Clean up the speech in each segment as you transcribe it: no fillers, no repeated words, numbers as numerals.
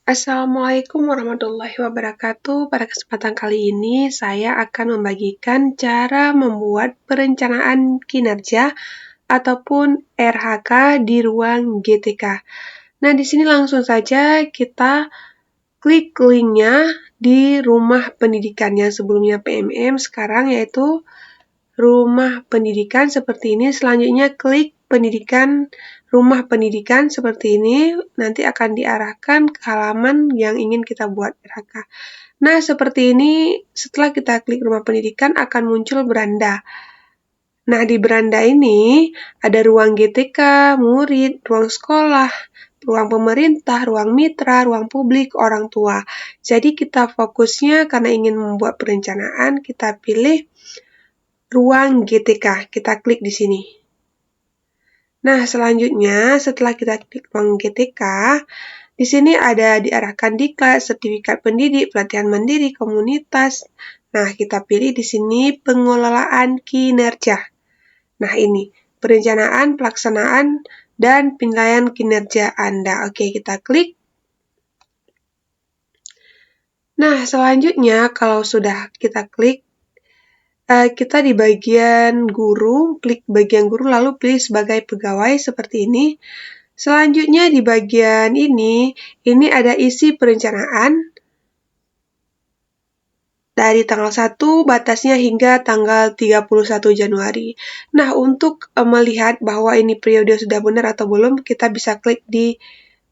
Assalamualaikum warahmatullahi wabarakatuh. Pada kesempatan kali ini, saya akan membagikan cara membuat perencanaan kinerja ataupun RHK di ruang GTK. Nah, di sini langsung saja kita klik linknya di rumah pendidikan yang sebelumnya PMM, sekarang yaitu rumah pendidikan seperti ini. Selanjutnya klik pendidikan, rumah pendidikan seperti ini, nanti akan diarahkan ke halaman yang ingin kita buat RHK. Nah, seperti ini setelah kita klik rumah pendidikan akan muncul beranda. Nah, di beranda ini ada ruang GTK, murid, ruang sekolah, ruang pemerintah, ruang mitra, ruang publik, orang tua. Jadi kita fokusnya karena ingin membuat perencanaan, kita pilih ruang GTK, kita klik di sini. Nah, selanjutnya setelah kita klik ruang GTK, di sini ada diarahkan diklat, sertifikat pendidik, pelatihan mandiri, komunitas. Nah, kita pilih di sini pengelolaan kinerja. Nah, ini perencanaan, pelaksanaan, dan penilaian kinerja Anda. Oke, kita klik. Nah, selanjutnya kalau sudah kita klik, kita di bagian guru, klik bagian guru lalu pilih sebagai pegawai seperti ini. Selanjutnya di bagian ini ada isi perencanaan dari tanggal 1 batasnya hingga tanggal 31 Januari. Nah, untuk melihat bahwa ini periode sudah benar atau belum, kita bisa klik di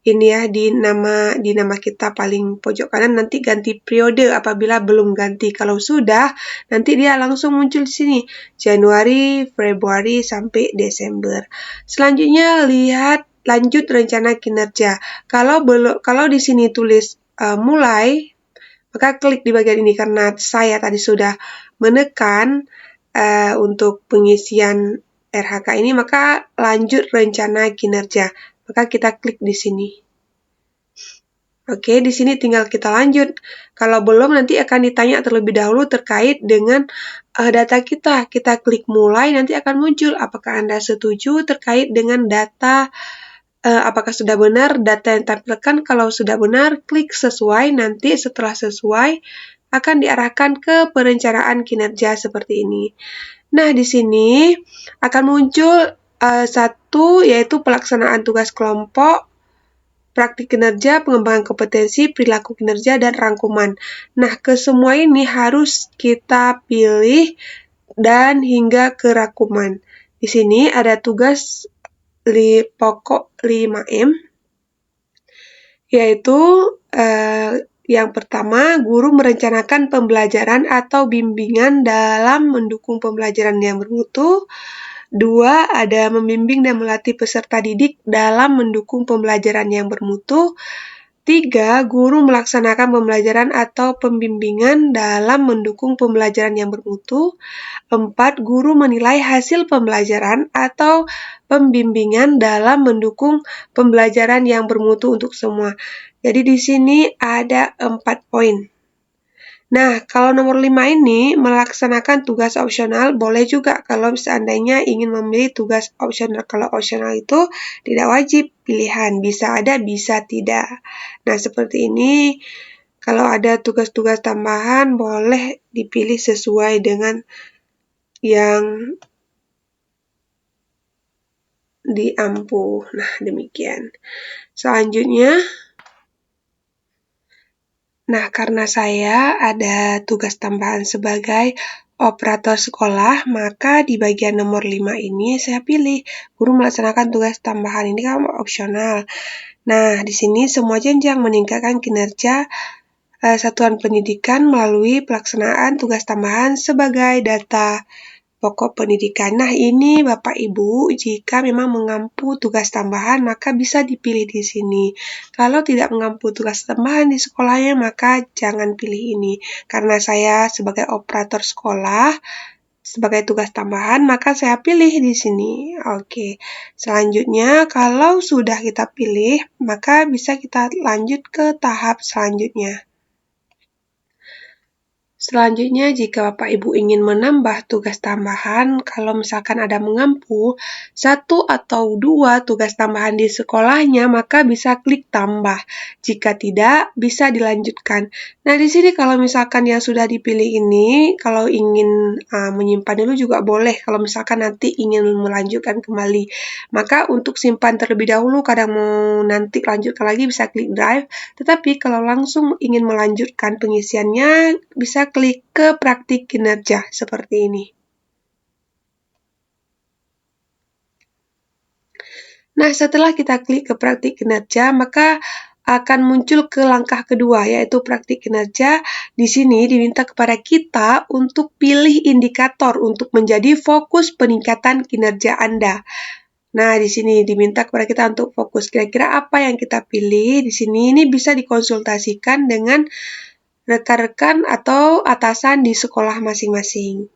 ini ya, di nama kita paling pojok kanan, nanti ganti periode apabila belum ganti. Kalau sudah, nanti dia langsung muncul di sini, Januari, Februari, sampai Desember. Selanjutnya, lihat lanjut rencana kinerja. Kalau di sini tulis mulai, maka klik di bagian ini karena saya tadi sudah menekan untuk pengisian RHK ini, maka lanjut rencana kinerja. Maka kita klik di sini. Oke, di sini tinggal kita lanjut. Kalau belum, nanti akan ditanya terlebih dahulu terkait dengan data kita. Kita klik mulai, nanti akan muncul apakah Anda setuju terkait dengan data, apakah sudah benar data yang ditampilkan. Kalau sudah benar, klik sesuai. Nanti setelah sesuai, akan diarahkan ke perencanaan kinerja seperti ini. Nah, di sini akan muncul satu, yaitu pelaksanaan tugas kelompok, praktik kinerja, pengembangan kompetensi, perilaku kinerja, dan rangkuman. Nah, ke semua ini harus kita pilih dan hingga ke rangkuman. Di sini ada tugas pokok 5M, yaitu yang pertama, guru merencanakan pembelajaran atau bimbingan dalam mendukung pembelajaran yang bermutu. 2, ada membimbing dan melatih peserta didik dalam mendukung pembelajaran yang bermutu. 3, guru melaksanakan pembelajaran atau pembimbingan dalam mendukung pembelajaran yang bermutu. 4, guru menilai hasil pembelajaran atau pembimbingan dalam mendukung pembelajaran yang bermutu untuk semua. Jadi di sini ada 4 poin. Nah, kalau nomor 5 ini melaksanakan tugas opsional, boleh juga kalau seandainya ingin memilih tugas opsional. Kalau opsional itu tidak wajib pilihan, bisa ada, bisa tidak. Nah, seperti ini, kalau ada tugas-tugas tambahan, boleh dipilih sesuai dengan yang diampu. Nah, demikian. Selanjutnya, nah, karena saya ada tugas tambahan sebagai operator sekolah, maka di bagian nomor 5 ini saya pilih guru melaksanakan tugas tambahan. Ini kan opsional. Nah, di sini semua jenjang meningkatkan kinerja satuan pendidikan melalui pelaksanaan tugas tambahan sebagai data pokok pendidikan. Nah, ini Bapak Ibu, jika memang mengampu tugas tambahan, maka bisa dipilih di sini. Kalau tidak mengampu tugas tambahan di sekolahnya, maka jangan pilih ini. Karena saya sebagai operator sekolah, sebagai tugas tambahan, maka saya pilih di sini. Oke, selanjutnya kalau sudah kita pilih, maka bisa kita lanjut ke tahap selanjutnya. Selanjutnya, jika Bapak Ibu ingin menambah tugas tambahan, kalau misalkan ada mengampu 1 atau 2 tugas tambahan di sekolahnya, maka bisa klik tambah. Jika tidak, bisa dilanjutkan. Nah, di sini kalau misalkan yang sudah dipilih ini, kalau ingin menyimpan dulu juga boleh, kalau misalkan nanti ingin melanjutkan kembali. Maka untuk simpan terlebih dahulu, kadang mau nanti lanjutkan lagi bisa klik drive, tetapi kalau langsung ingin melanjutkan pengisiannya, bisa klik ke praktik kinerja seperti ini. Nah, setelah kita klik ke praktik kinerja, maka akan muncul ke langkah kedua, yaitu praktik kinerja. Di sini diminta kepada kita untuk pilih indikator untuk menjadi fokus peningkatan kinerja Anda. Nah, di sini diminta kepada kita untuk fokus. Kira-kira apa yang kita pilih? Di sini ini bisa dikonsultasikan dengan rekan-rekan atau atasan di sekolah masing-masing.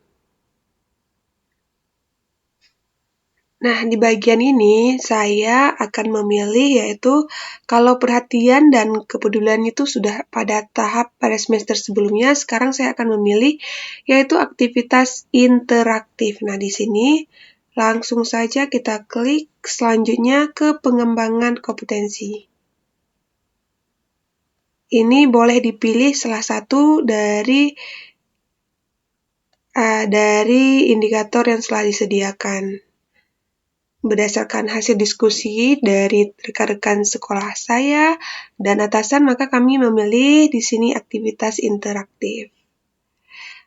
Nah, di bagian ini saya akan memilih yaitu kalau perhatian dan kepedulian itu sudah pada tahap pada semester sebelumnya, sekarang saya akan memilih yaitu aktivitas interaktif. Nah, di sini langsung saja kita klik selanjutnya ke pengembangan kompetensi. Ini boleh dipilih salah satu dari indikator yang telah disediakan. Berdasarkan hasil diskusi dari rekan-rekan sekolah saya dan atasan, maka kami memilih di sini aktivitas interaktif.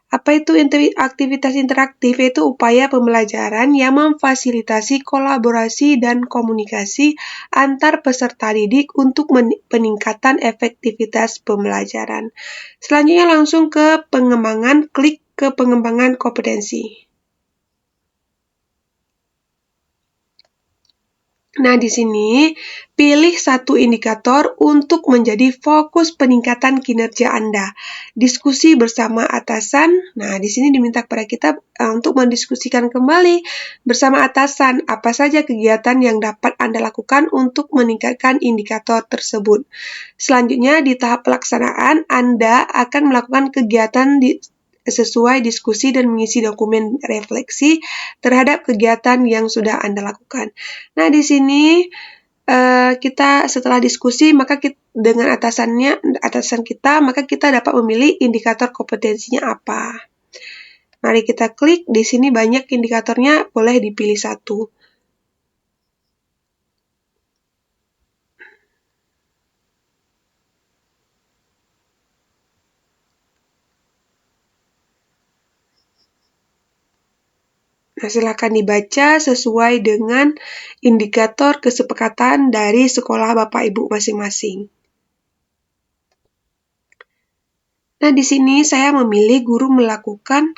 Apa itu aktivitas interaktif? Yaitu upaya pembelajaran yang memfasilitasi kolaborasi dan komunikasi antar peserta didik untuk peningkatan efektivitas pembelajaran. Selanjutnya langsung ke pengembangan, klik ke pengembangan kompetensi. Nah, di sini pilih satu indikator untuk menjadi fokus peningkatan kinerja Anda. Diskusi bersama atasan. Nah, di sini diminta kepada kita untuk mendiskusikan kembali bersama atasan apa saja kegiatan yang dapat Anda lakukan untuk meningkatkan indikator tersebut. Selanjutnya, di tahap pelaksanaan, Anda akan melakukan kegiatan sesuai diskusi dan mengisi dokumen refleksi terhadap kegiatan yang sudah Anda lakukan. Nah, di sini kita setelah diskusi, maka dengan atasan kita, maka kita dapat memilih indikator kompetensinya apa. Mari kita klik, di sini banyak indikatornya, boleh dipilih satu. Nah, silakan dibaca sesuai dengan indikator kesepakatan dari sekolah Bapak Ibu masing-masing. Nah, di sini saya memilih guru melakukan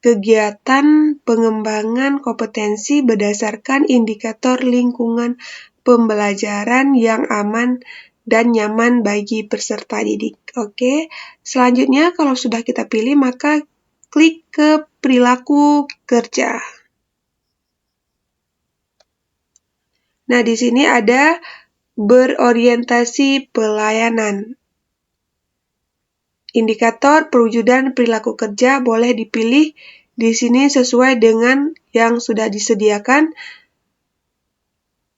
kegiatan pengembangan kompetensi berdasarkan indikator lingkungan pembelajaran yang aman dan nyaman bagi peserta didik. Oke, selanjutnya kalau sudah kita pilih, maka klik ke perilaku kerja. Nah, di sini ada berorientasi pelayanan. Indikator perwujudan perilaku kerja boleh dipilih di sini sesuai dengan yang sudah disediakan.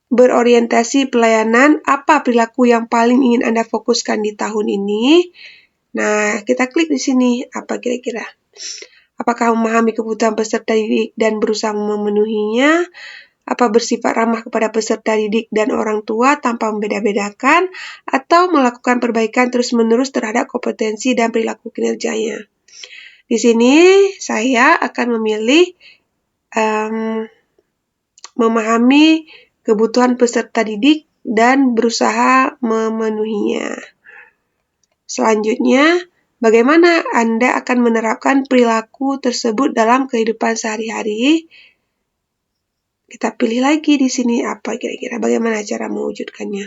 Berorientasi pelayanan, apa perilaku yang paling ingin Anda fokuskan di tahun ini? Nah, kita klik di sini, apa kira-kira? Apakah memahami kebutuhan peserta didik dan berusaha memenuhinya? Apa bersifat ramah kepada peserta didik dan orang tua tanpa membeda-bedakan, atau melakukan perbaikan terus-menerus terhadap kompetensi dan perilaku kinerjanya. Di sini saya akan memilih memahami kebutuhan peserta didik dan berusaha memenuhinya. Selanjutnya, bagaimana Anda akan menerapkan perilaku tersebut dalam kehidupan sehari-hari? Kita pilih lagi di sini apa kira-kira bagaimana cara mewujudkannya.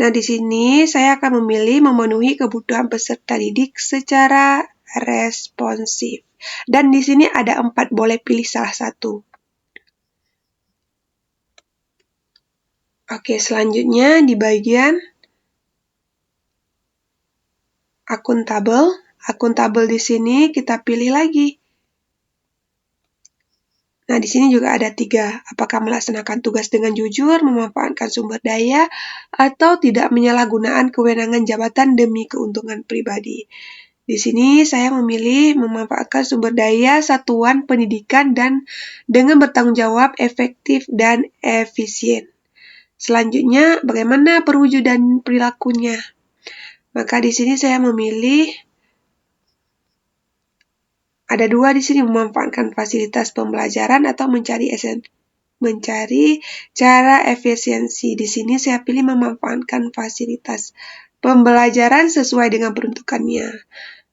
Nah, di sini saya akan memilih memenuhi kebutuhan peserta didik secara responsif. Dan di sini ada 4, boleh pilih salah satu. Oke, selanjutnya di bagian akuntabel. Akuntabel di sini kita pilih lagi. Nah, di sini juga ada 3. Apakah melaksanakan tugas dengan jujur, memanfaatkan sumber daya, atau tidak menyalahgunakan kewenangan jabatan demi keuntungan pribadi. Di sini saya memilih memanfaatkan sumber daya satuan pendidikan dan dengan bertanggung jawab, efektif, dan efisien. Selanjutnya, bagaimana perwujudan perilakunya? Maka di sini saya memilih ada 2 di sini, memanfaatkan fasilitas pembelajaran atau mencari cara efisiensi. Di sini saya pilih memanfaatkan fasilitas pembelajaran sesuai dengan peruntukannya.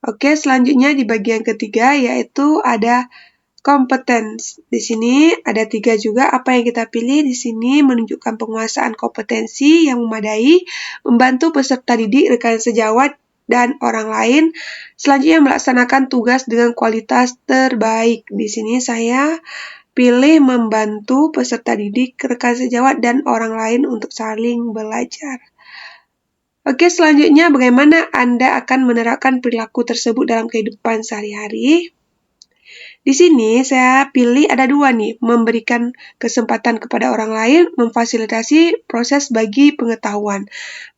Oke, selanjutnya di bagian ketiga yaitu ada competence. Di sini ada 3 juga. Apa yang kita pilih di sini menunjukkan penguasaan kompetensi yang memadai, membantu peserta didik, rekan sejawat, dan orang lain. Selanjutnya melaksanakan tugas dengan kualitas terbaik. Di sini saya pilih membantu peserta didik, rekan sejawat, dan orang lain untuk saling belajar. Oke, selanjutnya bagaimana Anda akan menerapkan perilaku tersebut dalam kehidupan sehari-hari? Di sini saya pilih ada 2 nih, memberikan kesempatan kepada orang lain, memfasilitasi proses bagi pengetahuan.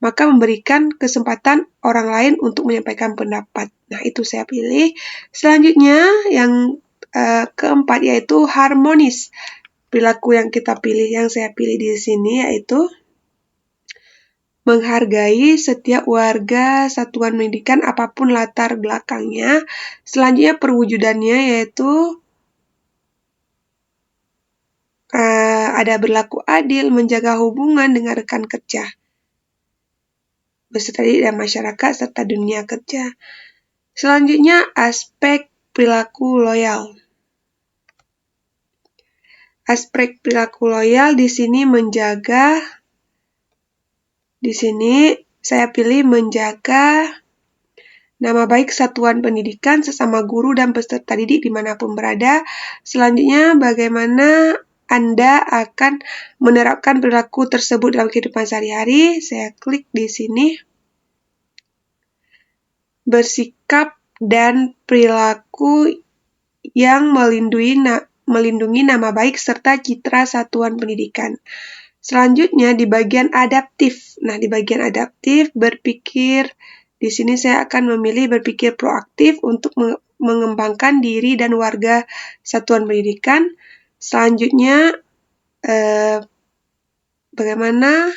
Maka memberikan kesempatan orang lain untuk menyampaikan pendapat. Nah, itu saya pilih. Selanjutnya yang keempat yaitu harmonis. Perilaku yang saya pilih di sini yaitu menghargai setiap warga satuan pendidikan apapun latar belakangnya. Selanjutnya perwujudannya yaitu ada berlaku adil, menjaga hubungan dengan rekan kerja, peserta didik dan masyarakat, serta dunia kerja. Selanjutnya aspek perilaku loyal. Aspek perilaku loyal di sini saya pilih menjaga nama baik satuan pendidikan, sesama guru dan peserta didik dimanapun berada. Selanjutnya, bagaimana Anda akan menerapkan perilaku tersebut dalam kehidupan sehari-hari? Saya klik di sini. Bersikap dan perilaku yang melindungi nama baik serta citra satuan pendidikan. Selanjutnya di bagian adaptif. Nah, di bagian adaptif berpikir, di sini saya akan memilih berpikir proaktif untuk mengembangkan diri dan warga satuan pendidikan. Selanjutnya, bagaimana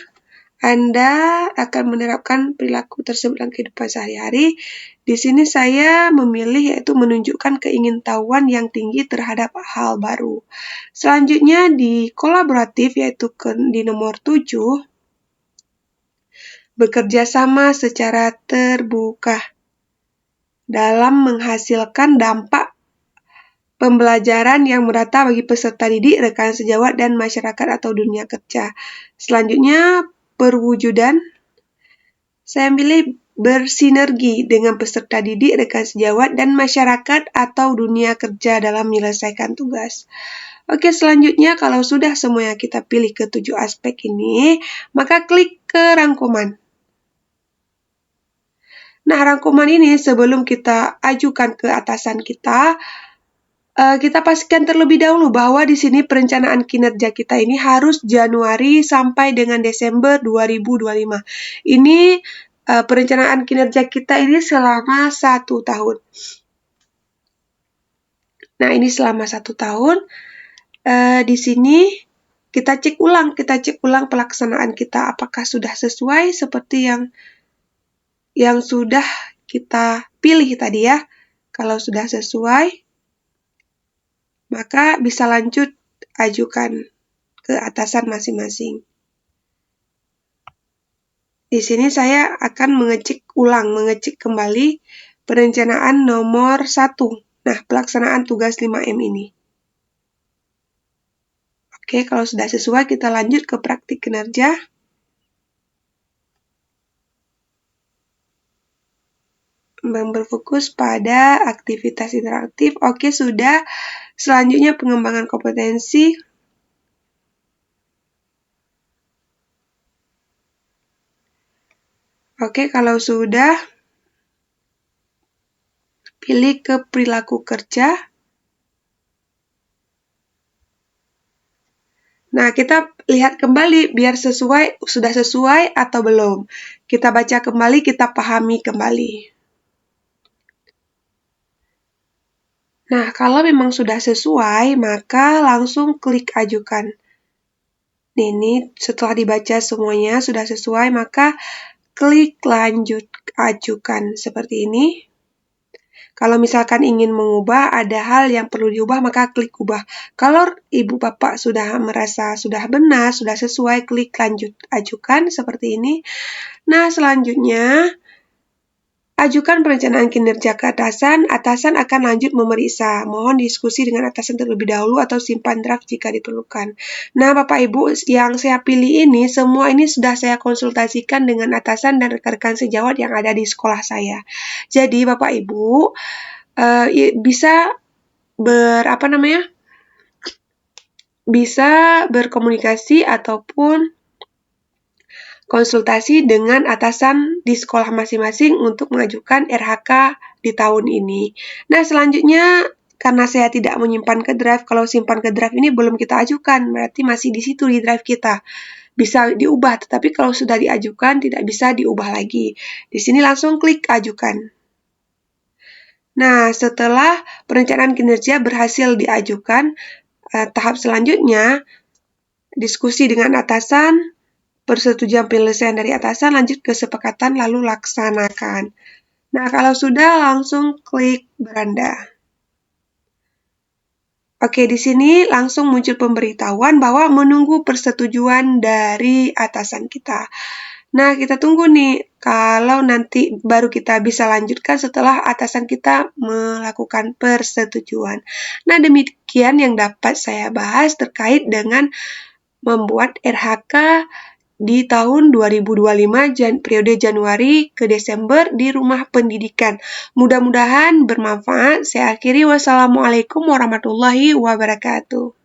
Anda akan menerapkan perilaku tersebut dalam kehidupan sehari-hari? Di sini saya memilih yaitu menunjukkan keingintahuan yang tinggi terhadap hal baru. Selanjutnya di kolaboratif yaitu di nomor 7, bekerja sama secara terbuka dalam menghasilkan dampak pembelajaran yang merata bagi peserta didik, rekan sejawat, dan masyarakat atau dunia kerja. Selanjutnya perwujudan. Saya pilih bersinergi dengan peserta didik, rekan sejawat, dan masyarakat atau dunia kerja dalam menyelesaikan tugas. Oke, selanjutnya kalau sudah semuanya kita pilih ke 7 aspek ini, maka klik ke rangkuman. Nah, rangkuman ini sebelum kita ajukan ke atasan kita pastikan terlebih dahulu bahwa di sini perencanaan kinerja kita ini harus Januari sampai dengan Desember 2025. Ini perencanaan kinerja kita ini selama 1 tahun. Nah, ini selama 1 tahun. Di sini kita cek ulang pelaksanaan kita apakah sudah sesuai seperti yang sudah kita pilih tadi ya. Kalau sudah sesuai, maka bisa lanjut ajukan ke atasan masing-masing. Di sini saya akan mengecek kembali perencanaan nomor 1. Nah, pelaksanaan tugas 5M ini. Oke, kalau sudah sesuai kita lanjut ke praktik kinerja. Berfokus pada aktivitas interaktif. Oke, sudah. Selanjutnya pengembangan kompetensi. Oke, kalau sudah, pilih ke perilaku kerja. Nah, kita lihat kembali biar sudah sesuai atau belum. Kita baca kembali, kita pahami kembali. Nah, kalau memang sudah sesuai, maka langsung klik ajukan. Ini setelah dibaca semuanya sudah sesuai, maka klik lanjut ajukan seperti ini. Kalau misalkan ingin mengubah, ada hal yang perlu diubah, maka klik ubah. Kalau ibu bapak sudah merasa sudah benar, sudah sesuai, klik lanjut ajukan seperti ini. Nah, selanjutnya, ajukan perencanaan kinerja ke atasan. Atasan akan lanjut memeriksa. Mohon diskusi dengan atasan terlebih dahulu atau simpan draft jika diperlukan. Nah, Bapak Ibu, yang saya pilih ini, semua ini sudah saya konsultasikan dengan atasan dan rekan-rekan sejawat yang ada di sekolah saya. Jadi, Bapak Ibu bisa bisa berkomunikasi ataupun konsultasi dengan atasan di sekolah masing-masing untuk mengajukan RHK di tahun ini. Nah, selanjutnya karena saya tidak menyimpan ke drive, kalau simpan ke drive ini belum kita ajukan, berarti masih di situ di drive kita. Bisa diubah, tetapi kalau sudah diajukan tidak bisa diubah lagi. Di sini langsung klik ajukan. Nah, setelah perencanaan kinerja berhasil diajukan, tahap selanjutnya diskusi dengan atasan, persetujuan penyelesaian dari atasan, lanjut ke kesepakatan, lalu laksanakan. Nah, kalau sudah, langsung klik beranda. Oke, di sini langsung muncul pemberitahuan bahwa menunggu persetujuan dari atasan kita. Nah, kita tunggu nih, kalau nanti baru kita bisa lanjutkan setelah atasan kita melakukan persetujuan. Nah, demikian yang dapat saya bahas terkait dengan membuat RHK di tahun 2025 periode Januari ke Desember di rumah pendidikan. Mudah-mudahan bermanfaat. Saya akhiri, wassalamualaikum warahmatullahi wabarakatuh.